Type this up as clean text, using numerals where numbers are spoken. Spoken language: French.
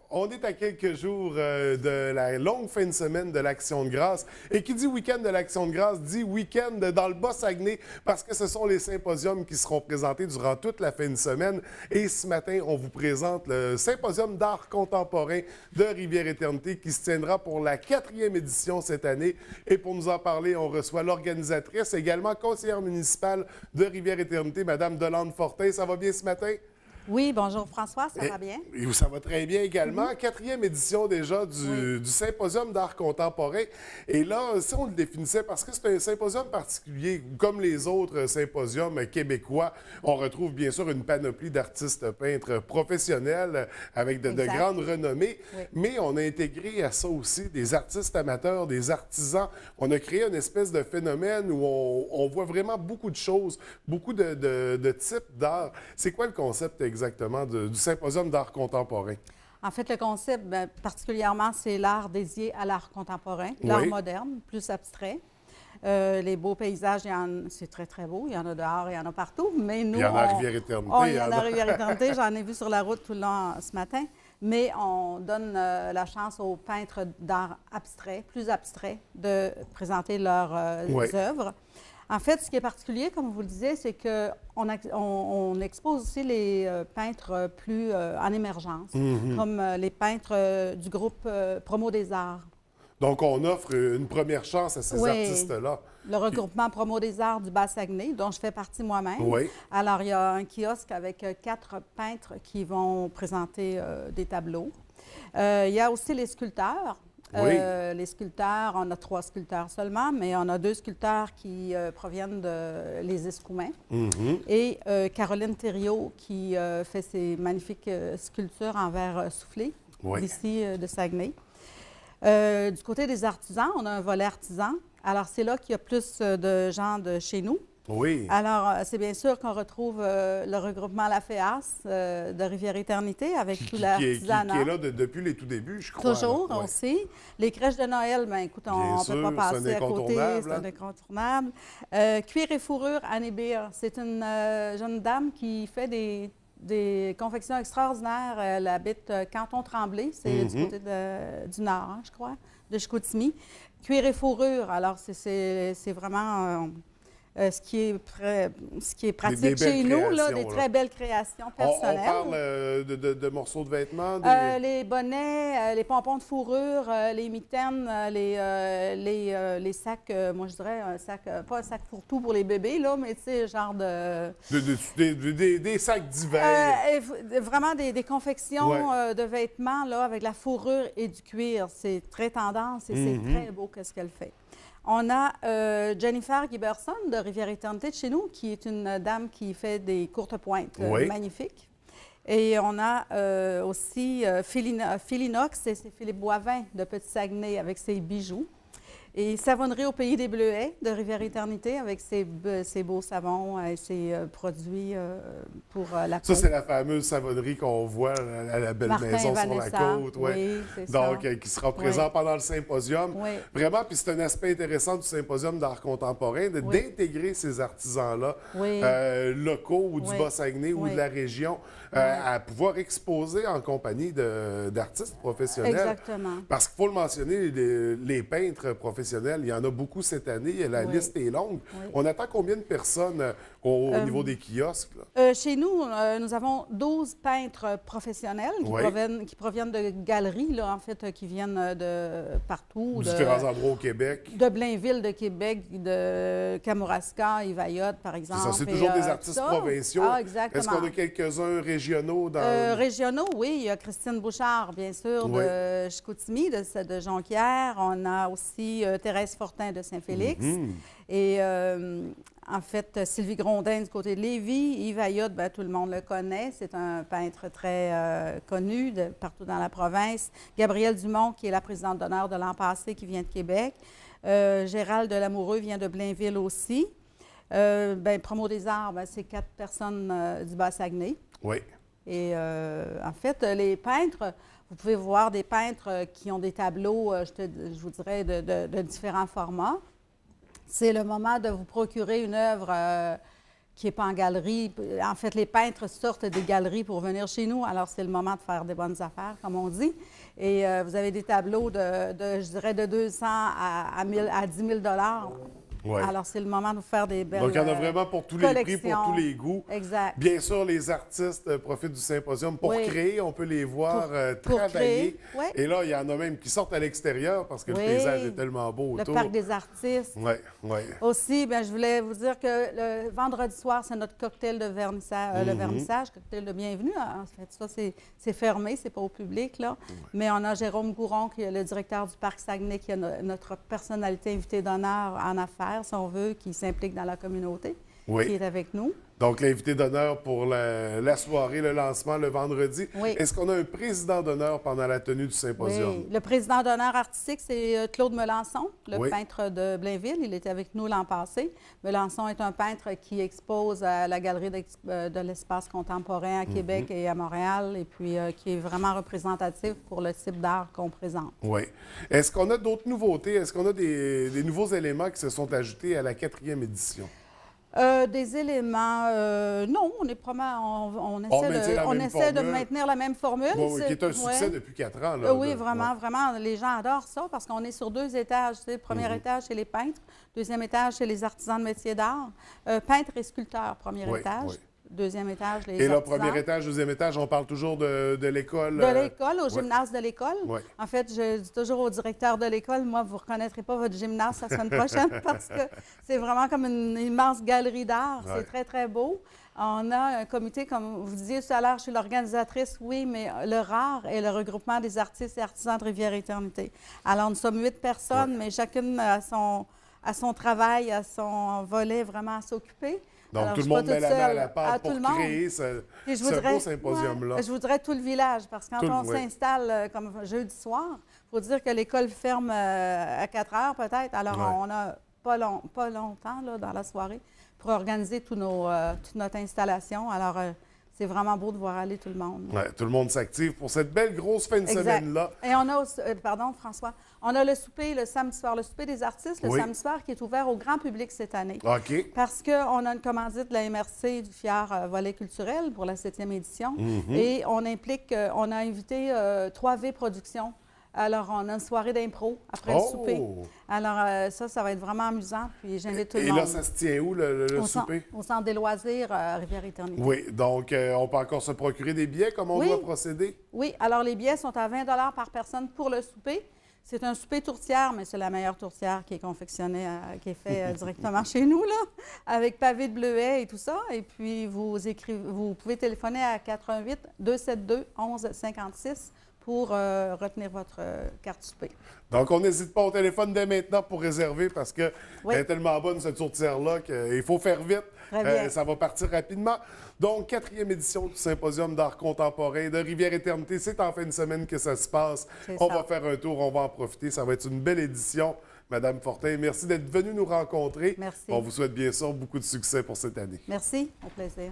On est à quelques jours de la longue fin de semaine de l'Action de grâce. Et qui dit week-end de l'Action de grâce dit week-end dans le Bas-Saguenay parce que ce sont les symposiums qui seront présentés durant toute la fin de semaine. Et ce matin, on vous présente le symposium d'art contemporain de Rivière-Éternité qui se tiendra pour la 4e édition cette année. Et pour nous en parler, on reçoit l'organisatrice, également conseillère municipale de Rivière-Éternité, Mme Delande-Fortin. Ça va bien ce matin? Oui, bonjour François, ça va bien? Et ça va très bien également. 4e édition déjà du symposium d'art contemporain. Et là, si on le définissait, parce que c'est un symposium particulier, comme les autres symposiums québécois, on retrouve bien sûr une panoplie d'artistes peintres professionnels avec de grandes renommées, mais on a intégré à ça aussi des artistes amateurs, des artisans. On a créé une espèce de phénomène où on voit vraiment beaucoup de choses, beaucoup de types d'art. C'est quoi le concept exactement du symposium d'art contemporain? En fait, le concept, particulièrement, c'est l'art dédié à l'art contemporain, l'art moderne, plus abstrait. Les beaux paysages, c'est très, très beau. Il y en a dehors, il y en a partout. Mais nous, il y en a à Rivière-Éternité. Il y en a à Rivière-Éternité. J'en ai vu sur la route tout le long ce matin. Mais on donne la chance aux peintres d'art abstrait, plus abstrait, de présenter leurs œuvres. En fait, ce qui est particulier, comme vous le disiez, c'est qu'on expose aussi les peintres plus en émergence, comme les peintres du groupe Promo des Arts. Donc, on offre une première chance à ces artistes-là. Le regroupement Promo des Arts du Bas-Saguenay, dont je fais partie moi-même. Alors, il y a un kiosque avec 4 peintres qui vont présenter des tableaux. Il y a aussi les sculpteurs. Les sculpteurs, on a 3 sculpteurs seulement, mais on a 2 sculpteurs qui proviennent de Les Escoumins. Et Caroline Thériault qui fait ses magnifiques sculptures en verre soufflé, d'ici de Saguenay. Du côté des artisans, on a un volet artisan. Alors, c'est là qu'il y a plus de gens de chez nous. Alors, c'est bien sûr qu'on retrouve le regroupement La Féas de Rivière-Éternité avec tout l'artisanat. Qui est là depuis les tout débuts, je crois. Toujours aussi. Les crèches de Noël, bien écoute, on ne peut pas passer à côté, c'est un incontournable. Cuir et fourrure, Annie Beer, c'est une jeune dame qui fait des confections extraordinaires. Elle habite Canton-Tremblay, c'est du côté du nord, hein, je crois, de Chicoutimi. Cuir et fourrure, alors c'est vraiment... ce qui est pratique chez nous, là, des très belles créations personnelles. On parle de morceaux de vêtements? Les bonnets, les pompons de fourrure, les mitaines, les sacs, moi je dirais un sac, pas un sac fourre-tout pour les bébés, là, mais tu sais, genre de... Des sacs d'hiver. Vraiment des confections de vêtements, là, avec la fourrure et du cuir. C'est très tendance et c'est très beau ce qu'elle fait. On a Jennifer Giberson de Rivière-Éternité de chez nous, qui est une dame qui fait des courtes pointes magnifiques. Et on a aussi Philinox, c'est Philippe Boivin de Petit-Saguenay avec ses bijoux. Et Savonnerie au Pays des Bleuets de Rivière-Éternité avec ses beaux savons et ses produits pour la côte. Ça, c'est la fameuse savonnerie qu'on voit à la belle maison sur la côte. Donc, qui sera présent pendant le symposium. Vraiment, puis c'est un aspect intéressant du symposium d'art contemporain, d'intégrer ces artisans-là locaux ou du Bas-Saguenay ou de la région à pouvoir exposer en compagnie d'artistes professionnels. Exactement. Parce qu'il faut le mentionner, les peintres professionnels, il y en a beaucoup cette année. La liste est longue. On attend combien de personnes au niveau des kiosques? Chez nous, nous avons 12 peintres professionnels qui proviennent de galeries, là, en fait, qui viennent de partout. Différents endroits au Québec. De Blainville, de Québec, de Kamouraska, Ivaillotte, par exemple. C'est toujours des artistes provinciaux. Exactement. Est-ce qu'on a quelques-uns régionaux? Régionaux, oui. Il y a Christine Bouchard, bien sûr, de Chicoutimi, de Jonquière. On a aussi Thérèse Fortin de Saint-Félix. Et en fait, Sylvie Grondin du côté de Lévis. Yves Ayotte, tout le monde le connaît. C'est un peintre très connu partout dans la province. Gabrielle Dumont, qui est la présidente d'honneur de l'an passé, qui vient de Québec. Gérald Delamoureux vient de Blainville aussi. Promo des Arts, c'est 4 personnes du Bas-Saguenay. Et en fait, les peintres... Vous pouvez voir des peintres qui ont des tableaux, je vous dirais, de différents formats. C'est le moment de vous procurer une œuvre qui n'est pas en galerie. En fait, les peintres sortent des galeries pour venir chez nous. Alors, c'est le moment de faire des bonnes affaires, comme on dit. Et vous avez des tableaux je dirais, de 200 à 10 000 $. Ouais. Alors, c'est le moment de faire des belles Donc, il y en a vraiment pour tous les prix, pour tous les goûts. Exact. Bien sûr, les artistes profitent du symposium pour créer. On peut les voir travailler. Oui. Et là, il y en a même qui sortent à l'extérieur parce que le paysage est tellement beau autour. Le parc des artistes. Oui, oui. Aussi, bien, je voulais vous dire que le vendredi soir, c'est notre cocktail de vernissage, le vernissage, cocktail de bienvenue. En fait, ça, c'est fermé, c'est pas au public, là. Mais on a Jérôme Gouron, qui est le directeur du Parc Saguenay, qui est notre personnalité invitée d'honneur en affaires, si on veut, qui s'implique dans la communauté, qui est avec nous. Donc, l'invité d'honneur pour la soirée, le lancement, le vendredi. Oui. Est-ce qu'on a un président d'honneur pendant la tenue du symposium? Oui. Le président d'honneur artistique, c'est Claude Melançon, le peintre de Blainville. Il était avec nous l'an passé. Melançon est un peintre qui expose à la Galerie de l'espace contemporain à Québec et à Montréal, et puis qui est vraiment représentatif pour le type d'art qu'on présente. Oui. Est-ce qu'on a d'autres nouveautés? Est-ce qu'on a des nouveaux éléments qui se sont ajoutés à la 4e édition? Des éléments, non, on essaie de maintenir la même formule. Bon, qui est un succès depuis 4 ans. Là, oui, vraiment, vraiment. Les gens adorent ça parce qu'on est sur 2 étages. Tu sais, le premier étage, c'est les peintres. Deuxième étage, c'est les artisans de métiers d'art. Peintres et sculpteurs, premier étage. Deuxième étage, les artisans. Et là, premier étage, deuxième étage, on parle toujours de l'école. De l'école, au gymnase de l'école. Oui. En fait, je dis toujours au directeur de l'école, moi, vous ne reconnaîtrez pas votre gymnase la semaine prochaine parce que c'est vraiment comme une immense galerie d'art. C'est très, très beau. On a un comité, comme vous disiez tout à l'heure, je suis l'organisatrice, oui, mais le RAR est le regroupement des artistes et artisans de Rivière-Éternité. Alors, nous sommes 8 personnes, mais chacune a son travail, a son volet vraiment à s'occuper. Donc, alors, tout le monde met la main à la pâte pour créer ce beau symposium-là. Je voudrais tout le village, parce que quand on s'installe comme jeudi soir, il faut dire que l'école ferme à 4 heures peut-être. Alors, on n'a pas longtemps là, dans la soirée pour organiser toute notre installation. Alors, c'est vraiment beau de voir aller tout le monde. Oui, tout le monde s'active pour cette belle grosse fin de semaine-là. Et on a aussi, pardon, François, on a le souper le samedi soir, le souper des artistes, le samedi soir, qui est ouvert au grand public cette année. OK. Parce qu'on a une commandite de la MRC du Fier Volet culturel pour la 7e édition. Et on a invité 3V Productions. Alors, on a une soirée d'impro après le souper. Alors, ça va être vraiment amusant. Puis, j'invite tout le monde. Et là, ça se tient où, le souper? Au Centre des loisirs Rivière-Éternité. Oui, donc on peut encore se procurer des billets. Comment on doit procéder? Oui, alors les billets sont à 20 $ par personne pour le souper. C'est un souper tourtière, mais c'est la meilleure tourtière qui est confectionnée, qui est faite directement chez nous, là, avec pavé de bleuet et tout ça. Et puis, vous pouvez téléphoner à 88 272 11 56 pour retenir votre carte souper. Donc, on n'hésite pas au téléphone dès maintenant pour réserver parce qu'elle est tellement bonne, cette tourtière-là, qu'il faut faire vite. Ça va partir rapidement. Donc, 4e édition du Symposium d'art contemporain de Rivière-Éternité. C'est en fin de semaine que ça se passe. On va faire un tour, on va en profiter. Ça va être une belle édition. Madame Fortin, merci d'être venue nous rencontrer. Merci. On vous souhaite bien sûr beaucoup de succès pour cette année. Merci, au plaisir.